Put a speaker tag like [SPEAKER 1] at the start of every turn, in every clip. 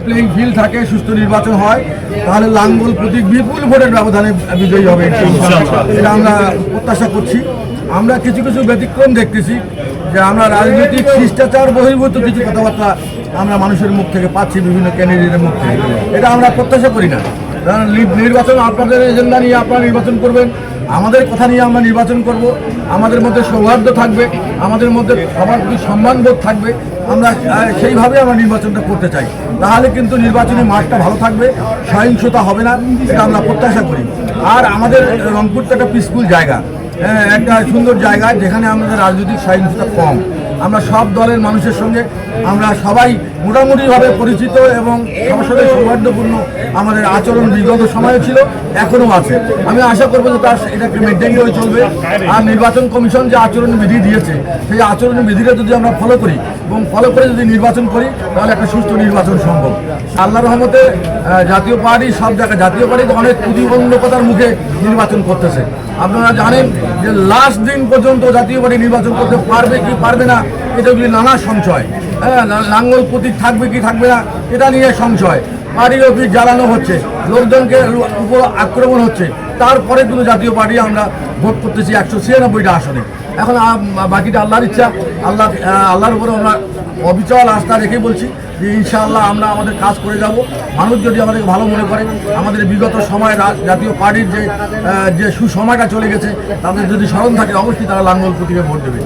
[SPEAKER 1] Playing field থাকে, সুস্থ নির্বাচন হয়, তাহলে লাঙ্গল প্রতীক বিপুল ভোটের ব্যবধানে বিজয়ী হবে, এটা আমরা প্রত্যাশা করছি। আমরা কিছু কিছু ব্যতিক্রম দেখতেছি যে আমরা রাজনৈতিক শিষ্টাচার বহির্ভূত কিছু কথাবার্তা আমরা মানুষের মুখ থেকে পাচ্ছি, বিভিন্ন ক্যান্ডিডেটের মুখ থেকে। এটা আমরা প্রত্যাশা করি না। কারণ নির্বাচন আপনাদের এজেন্ডা নিয়ে আপনারা নির্বাচন করবেন, আমাদের কথা নিয়ে আমরা নির্বাচন করব, আমাদের মধ্যে সৌহার্দ্য থাকবে, আমাদের মধ্যে সবার প্রতি সম্মানবোধ থাকবে, আমরা সেইভাবে আমরা নির্বাচনটা করতে চাই। তাহলে কিন্তু নির্বাচনী মাঠটা ভালো থাকবে, সহিংসতা হবে না, এটা আমরা প্রত্যাশা করি। আর আমাদের রংপুরটা একটা পিসফুল জায়গা, একটা সুন্দর জায়গা যেখানে আমাদের রাজনৈতিক সহিংসতা কম। আমরা সব দলের মানুষের সঙ্গে আমরা সবাই মোটামুটিভাবে পরিচিত এবং সবার সাথে সৌহার্দ্যপূর্ণ আমাদের আচরণ বিগত সময়ে ছিল, এখনও আছে। আমি আশা করবো যে তার এটাকে মেনটেন করে চলবে। আর নির্বাচন কমিশন যে আচরণ বিধি দিয়েছে, সেই আচরণ বিধিটা যদি আমরা ফলো করি এবং ফলো করে যদি নির্বাচন করি, তাহলে একটা সুষ্ঠু নির্বাচন সম্ভব। আল্লাহর রহমতে জাতীয় পার্টি সব জায়গায়, জাতীয় পার্টি অনেক প্রতিবন্ধকতার মুখে নির্বাচন করতেছে। আপনারা জানেন যে লাস্ট দিন পর্যন্ত জাতীয় পার্টি নির্বাচন করতে পারবে কি পারবে না, এটাগুলি নানা সংশয়। লাঙ্গল প্রতীক থাকবে কি থাকবে না, এটা নিয়ে সংশয়। পার্টি অফিস জ্বালানো হচ্ছে, লোকজনকে উপর আক্রমণ হচ্ছে, তারপরে কিন্তু জাতীয় পার্টি আমরা ভোট করতেছি 196টা আসনে। এখন বাকিটা আল্লাহর ইচ্ছা, আল্লাহর উপরে আমরা অবিচল আস্থা রেখে বলছি যে ইনশাআল্লাহ আমরা আমাদের কাজ করে যাব। মানুষ যদি আমাদেরকে ভালো মনে করে, আমাদের বিগত সময় জাতীয় পার্টির যে সুসময়টা চলে গেছে, তাদের যদি স্মরণ থাকে, অবশ্যই তারা লাঙ্গল প্রতীকে ভোট দেবে।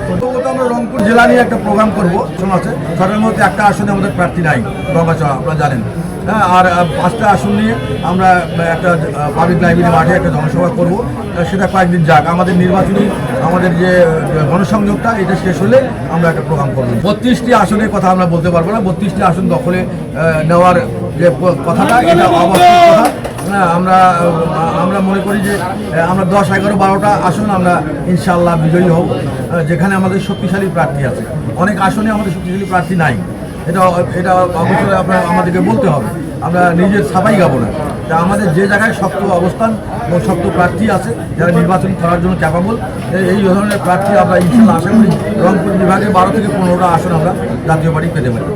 [SPEAKER 1] আমরা রংপুর জেলা নিয়ে একটা প্রোগ্রাম করবো, আছে ছটার মধ্যে একটা আসনে আমাদের প্রার্থী নাই, গঙ্গাচড়া, আপনারা জানেন। আর 5টা আসন নিয়ে আমরা একটা পাবলিক লাইব্রেরি মাঠে একটা জনসভা করব। সেটা কয়েকদিন যাক, আমাদের নির্বাচনী আমাদের যে গণসংযোগটা এটা শেষ হলে আমরা একটা প্রোগ্রাম করব। 32টি আসনের কথা আমরা বলতে পারবো না, 32টি আসন দখলে নেওয়ার যে কথাটা, এটা অবশ্যই কথা। আমরা মনে করি যে আমরা 10, 11, 12টা আসন আমরা ইনশাআল্লাহ বিজয়ী হব, যেখানে আমাদের শক্তিশালী প্রার্থী আছে। অনেক আসনে আমাদের শক্তিশালী প্রার্থী নাই, এটা অবশ্যই আমাদেরকে বলতে হবে। আমরা নিজের ছাপাই গাবো না। তা আমাদের যে জায়গায় শক্ত অবস্থান এবং শক্ত প্রার্থী আছে, যারা নির্বাচন করার জন্য ক্যাপাবল, এই ধরনের প্রার্থী আমরা ইনশাআল্লাহ আশা করি রংপুর বিভাগে 12 থেকে 15টা আসন আমরা জাতীয় পার্টি পেতে পারি।